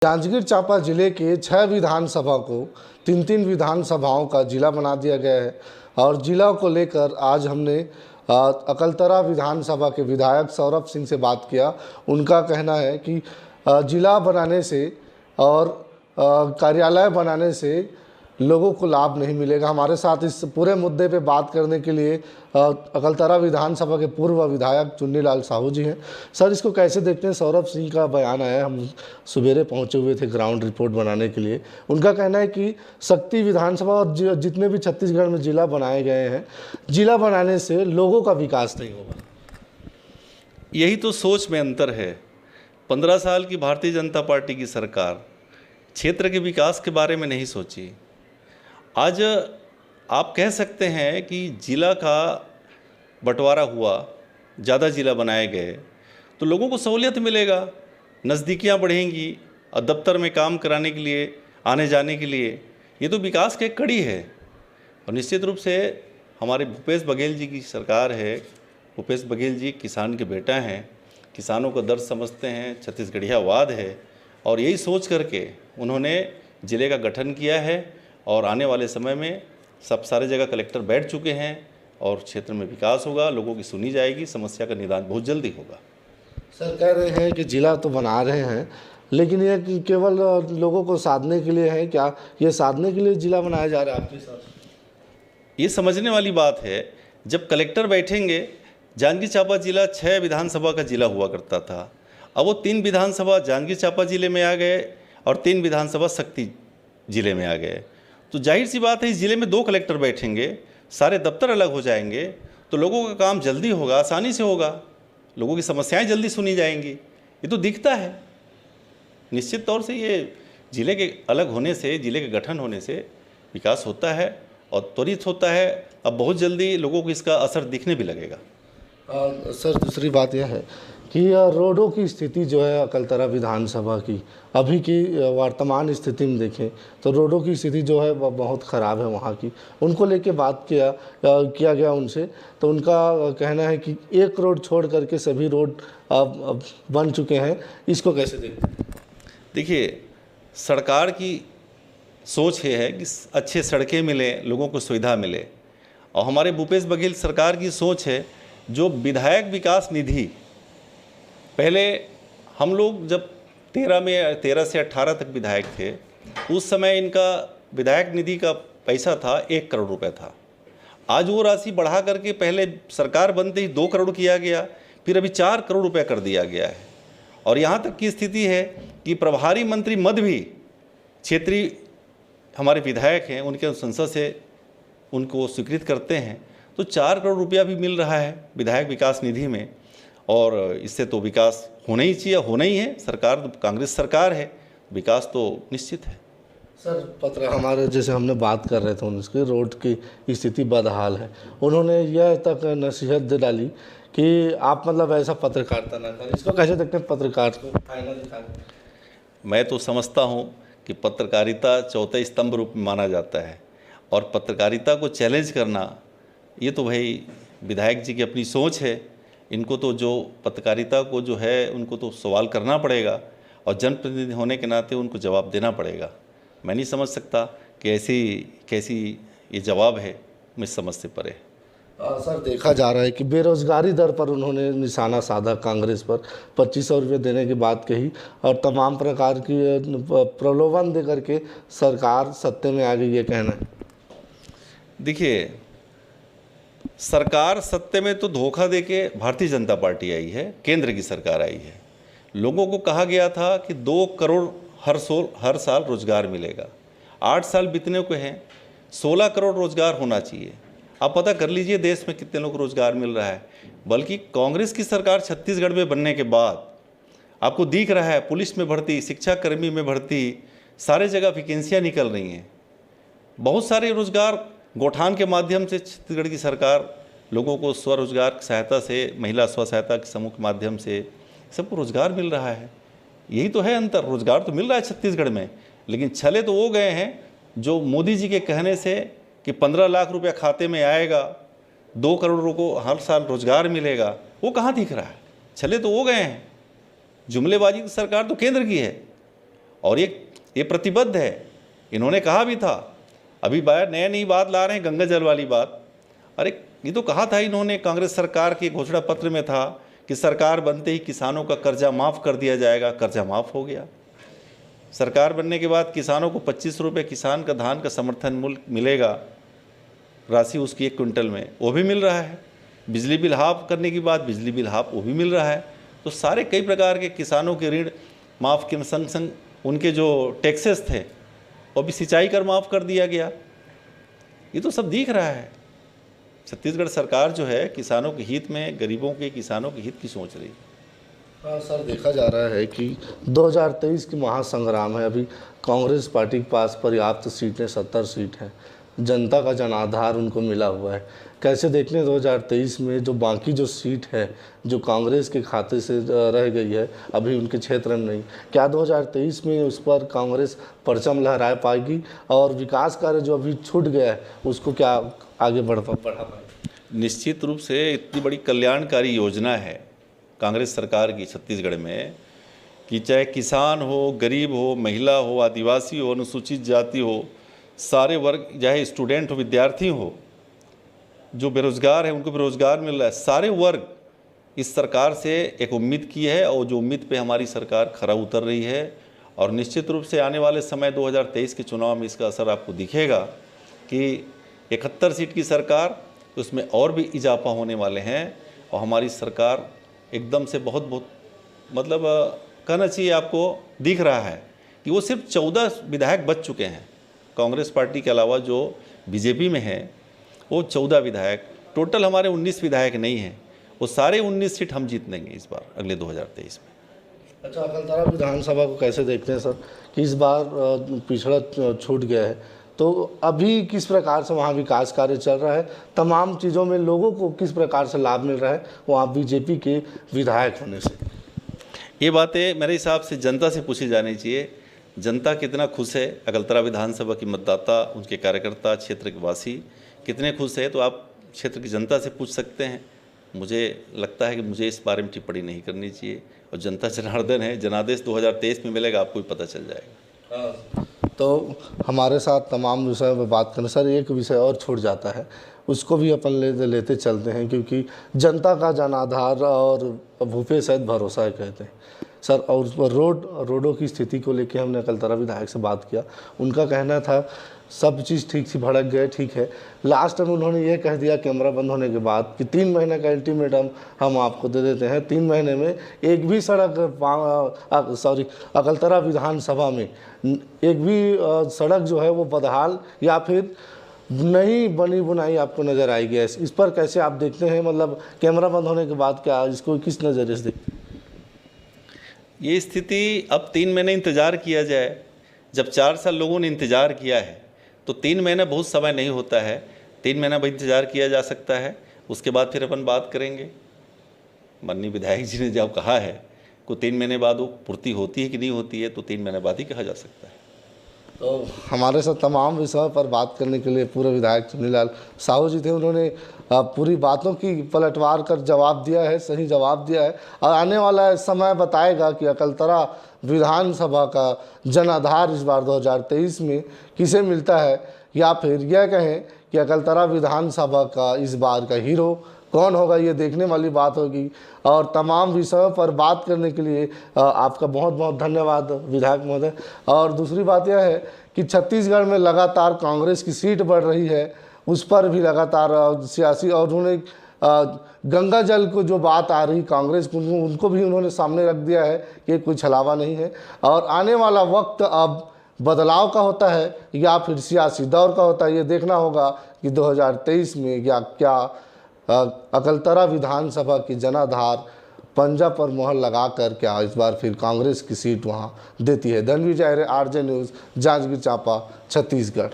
जांजगीर चांपा जिले के 6 विधानसभा को 3-3 विधानसभाओं का जिला बना दिया गया है और जिला को लेकर आज हमने अकलतरा विधानसभा के विधायक सौरभ सिंह से बात किया। उनका कहना है कि जिला बनाने से और कार्यालय बनाने से लोगों को लाभ नहीं मिलेगा। हमारे साथ इस पूरे मुद्दे पे बात करने के लिए अकलतरा विधानसभा के पूर्व विधायक चुन्नीलाल साहू जी हैं। सर, इसको कैसे देखते हैं? सौरभ सिंह का बयान आया, हम सवेरे पहुंचे हुए थे ग्राउंड रिपोर्ट बनाने के लिए। उनका कहना है कि शक्ति विधानसभा और जितने भी छत्तीसगढ़ में जिला बनाए गए हैं, जिला बनाने से लोगों का विकास नहीं होगा। यही तो सोच में अंतर है। 15 साल की भारतीय जनता पार्टी की सरकार क्षेत्र के विकास के बारे में नहीं सोची। आज आप कह सकते हैं कि जिला का बंटवारा हुआ, ज़्यादा जिला बनाए गए तो लोगों को सहूलियत मिलेगा, नज़दीकियाँ बढ़ेंगी और दफ्तर में काम कराने के लिए, आने जाने के लिए ये तो विकास की एक कड़ी है। और निश्चित रूप से हमारे भूपेश बघेल जी की सरकार है। भूपेश बघेल जी किसान के बेटा हैं, किसानों का दर्द समझते हैं, छत्तीसगढ़ियावाद है और यही सोच करके उन्होंने ज़िले का गठन किया है। और आने वाले समय में सारे जगह कलेक्टर बैठ चुके हैं और क्षेत्र में विकास होगा, लोगों की सुनी जाएगी, समस्या का निदान बहुत जल्दी होगा। सर, कह रहे हैं कि जिला तो बना रहे हैं लेकिन ये केवल लोगों को साधने के लिए है क्या? ये साधने के लिए जिला बनाया जा रहा है आपके साथ? ये समझने वाली बात है। जब कलेक्टर बैठेंगे, जांजगीर चांपा जिला 6 विधानसभा का जिला हुआ करता था, अब वो 3 विधानसभा जांजगीर चांपा जिले में आ गए और 3 विधानसभा शक्ति जिले में आ गए। तो जाहिर सी बात है, इस ज़िले में 2 कलेक्टर बैठेंगे, सारे दफ्तर अलग हो जाएंगे तो लोगों का काम जल्दी होगा, आसानी से होगा, लोगों की समस्याएं जल्दी सुनी जाएंगी। ये तो दिखता है। निश्चित तौर से ये ज़िले के अलग होने से, ज़िले के गठन होने से विकास होता है और त्वरित होता है। अब बहुत जल्दी लोगों को इसका असर दिखने भी लगेगा। सर, दूसरी बात यह है कि रोडों की स्थिति जो है अकलतरा विधानसभा की अभी की वर्तमान स्थिति में देखें तो रोडों की स्थिति जो है वह बहुत ख़राब है वहाँ की। उनको लेके बात किया गया उनसे, तो उनका कहना है कि एक रोड छोड़ करके सभी रोड अब बन चुके हैं। इसको कैसे देखते हैं? देखिए, सरकार की सोच ये है कि अच्छे सड़कें मिलें, लोगों को सुविधा मिले। और हमारे भूपेश बघेल सरकार की सोच है जो विधायक विकास निधि, पहले हम लोग जब 13 से 18 तक विधायक थे, उस समय इनका विधायक निधि का पैसा था 1 करोड़ रुपए था। आज वो राशि बढ़ा करके पहले सरकार बनते ही 2 करोड़ किया गया, फिर अभी 4 करोड़ रुपए कर दिया गया है। और यहाँ तक की स्थिति है कि प्रभारी मंत्री मद भी क्षेत्रीय हमारे विधायक हैं, उनके संसद से उनको स्वीकृत करते हैं, तो 4 करोड़ रुपया भी मिल रहा है विधायक विकास निधि में। और इससे तो विकास होना ही चाहिए, होना ही है। सरकार तो कांग्रेस सरकार है, विकास तो निश्चित है। सर, पत्र हमारे जैसे हमने बात कर रहे थे उनकी रोड की स्थिति बदहाल है। उन्होंने यह तक नसीहत दे डाली कि आप मतलब ऐसा पत्रकारिता ना करें। इसको कैसे देखते हैं? पत्रकार को आईना दिखा। मैं तो समझता हूँ कि पत्रकारिता चौथे स्तंभ रूप में माना जाता है और पत्रकारिता को चैलेंज करना ये तो भाई विधायक जी की अपनी सोच है। इनको तो जो पत्रकारिता को जो है उनको तो सवाल करना पड़ेगा और जनप्रतिनिधि होने के नाते उनको जवाब देना पड़ेगा। मैं नहीं समझ सकता कि कैसी ये जवाब है, मैं समझ से परे। सर, देखा जा रहा है कि बेरोजगारी दर पर उन्होंने निशाना साधा, कांग्रेस पर 2500 रुपये देने की बात कही और तमाम प्रकार की प्रलोभन दे करके सरकार सत्ते में आ गई, ये कहना है। देखिए, सरकार सत्ते में तो धोखा देके भारतीय जनता पार्टी आई है, केंद्र की सरकार आई है। लोगों को कहा गया था कि 2 करोड़ हर साल रोजगार मिलेगा। 8 साल बीतने को हैं, 16 करोड़ रोजगार होना चाहिए। आप पता कर लीजिए देश में कितने लोग रोजगार मिल रहा है। बल्कि कांग्रेस की सरकार छत्तीसगढ़ में बनने के बाद आपको दिख रहा है पुलिस में भर्ती, शिक्षाकर्मी में भर्ती, सारे जगह वैकेंसियाँ निकल रही हैं। बहुत सारे रोजगार गौठान के माध्यम से छत्तीसगढ़ की सरकार लोगों को स्वरोजगार की सहायता से, महिला स्व सहायता के समूह के माध्यम से सबको रोजगार मिल रहा है। यही तो है अंतर। रोजगार तो मिल रहा है छत्तीसगढ़ में, लेकिन छले तो वो गए हैं जो मोदी जी के कहने से कि 15 लाख रुपया खाते में आएगा, 2 करोड़ को हर साल रोजगार मिलेगा, वो कहाँ दिख रहा है? छले तो वो गए हैं। जुमलेबाजी की सरकार तो केंद्र की है और ये प्रतिबद्ध है। इन्होंने कहा भी था, अभी नई बात ला रहे हैं गंगा जल वाली बात। अरे ये तो कहा था इन्होंने, कांग्रेस सरकार के घोषणा पत्र में था कि सरकार बनते ही किसानों का कर्जा माफ़ कर दिया जाएगा। कर्जा माफ़ हो गया। सरकार बनने के बाद किसानों को 25 रुपये किसान का धान का समर्थन मूल्य मिलेगा, राशि उसकी 1 क्विंटल में, वो भी मिल रहा है। बिजली बिल हाफ करने की बात, बिजली बिल हाफ वो भी मिल रहा है। तो सारे कई प्रकार के किसानों के ऋण माफ़ के संग संग उनके जो टैक्सेस थे वो भी सिंचाई कर माफ़ कर दिया गया। ये तो सब दिख रहा है। छत्तीसगढ़ सरकार जो है किसानों के हित में, गरीबों के किसानों के हित की सोच रही है। हाँ सर, देखा जा रहा है कि 2023 की महासंग्राम है। अभी कांग्रेस पार्टी के पास पर्याप्त सीटें 70 सीट हैं, जनता का जनाधार उनको मिला हुआ है। कैसे देखने 2023 में जो बाकी जो सीट है जो कांग्रेस के खाते से रह गई है अभी उनके क्षेत्र में नहीं, क्या 2023 में उस पर कांग्रेस परचम लहरा पाएगी और विकास कार्य जो अभी छूट गया है उसको क्या आगे बढ़ा पाएगी? निश्चित रूप से इतनी बड़ी कल्याणकारी योजना है कांग्रेस सरकार की छत्तीसगढ़ में कि चाहे किसान हो, गरीब हो, महिला हो, आदिवासी हो, अनुसूचित जाति हो, सारे वर्ग, चाहे स्टूडेंट हो, विद्यार्थी हो, जो बेरोजगार है उनको भी रोजगार मिल रहा है। सारे वर्ग इस सरकार से एक उम्मीद की है और जो उम्मीद पे हमारी सरकार खरा उतर रही है। और निश्चित रूप से आने वाले समय 2023 के चुनाव में इसका असर आपको दिखेगा कि 71 सीट की सरकार, उसमें और भी इजाफा होने वाले हैं। और हमारी सरकार एकदम से बहुत मतलब कहना चाहिए आपको दिख रहा है कि वो सिर्फ 14 विधायक बच चुके हैं। कांग्रेस पार्टी के अलावा जो बीजेपी में है वो 14 विधायक, टोटल हमारे 19 विधायक नहीं हैं। वो सारे 19 सीट हम जीत लेंगे इस बार अगले 2023 में। अच्छा, अकलतरा विधानसभा को कैसे देखते हैं सर कि इस बार पिछड़ा छूट गया है, तो अभी किस प्रकार से वहाँ विकास कार्य चल रहा है, तमाम चीज़ों में लोगों को किस प्रकार से लाभ मिल रहा है वहाँ बीजेपी के विधायक होने से? ये बातें मेरे हिसाब से जनता से पूछी जानी चाहिए। जनता कितना खुश है, अकलतरा विधानसभा की मतदाता, उनके कार्यकर्ता, क्षेत्र के वासी कितने खुश है, तो आप क्षेत्र की जनता से पूछ सकते हैं। मुझे लगता है कि मुझे इस बारे में टिप्पणी नहीं करनी चाहिए। और जनता जनार्दन है, जनादेश 2023 में मिलेगा, आपको भी पता चल जाएगा। तो हमारे साथ तमाम विषयों पर बात करने, सर एक विषय और छूट जाता है, उसको भी अपन लेते चलते हैं क्योंकि जनता का जनाधार और भूपे सहित भरोसा है कहते हैं सर। और रोडों की स्थिति को लेके हमने अकलतरा विधायक से बात किया। उनका कहना था सब चीज़ ठीक सी भड़क गए, ठीक है। लास्ट में उन्होंने ये कह दिया कैमरा बंद होने के बाद कि 3 महीने का अल्टीमेटम हम आपको दे देते हैं। 3 महीने में एक भी अकलतरा विधानसभा में एक भी सड़क जो है वो बदहाल या फिर नई बनी बुनाई आपको नज़र आएगी। इस पर कैसे आप देखते हैं, मतलब कैमरा बंद होने के बाद क्या इसको किस नज़रिए से देखते हैं? ये स्थिति अब 3 महीने इंतज़ार किया जाए। जब 4 साल लोगों ने इंतज़ार किया है तो 3 महीना बहुत समय नहीं होता है। 3 महीना भी इंतज़ार किया जा सकता है, उसके बाद फिर अपन बात करेंगे। माननीय विधायक जी ने जब कहा है को 3 महीने बाद वो पूर्ति होती है कि नहीं होती है, तो 3 महीने बाद ही कहा जा सकता है। तो हमारे साथ तमाम विषयों पर बात करने के लिए पूर्व विधायक चुन्नीलाल साहू जी थे। उन्होंने पूरी बातों की पलटवार कर जवाब दिया है, सही जवाब दिया है। और आने वाला समय बताएगा कि अकलतरा विधानसभा का जनाधार इस बार 2023 में किसे मिलता है, या फिर यह कहें कि अकलतरा विधानसभा का इस बार का हीरो कौन होगा, ये देखने वाली बात होगी। और तमाम विषयों पर बात करने के लिए आपका बहुत बहुत धन्यवाद विधायक महोदय। और दूसरी बात यह है कि छत्तीसगढ़ में लगातार कांग्रेस की सीट बढ़ रही है, उस पर भी लगातार सियासी, और उन्होंने गंगा जल को जो बात आ रही कांग्रेस को, उनको भी उन्होंने सामने रख दिया है कि कोई छलावा नहीं है। और आने वाला वक्त अब बदलाव का होता है या फिर सियासी दौर का होता है, ये देखना होगा कि 2023 में या क्या अकलतरा विधानसभा की जनाधार पंजा पर मोहर लगाकर क्या इस बार फिर कांग्रेस की सीट वहां देती है। Dhanvijay RJ news, Janjgir Champa, Chhattisgarh.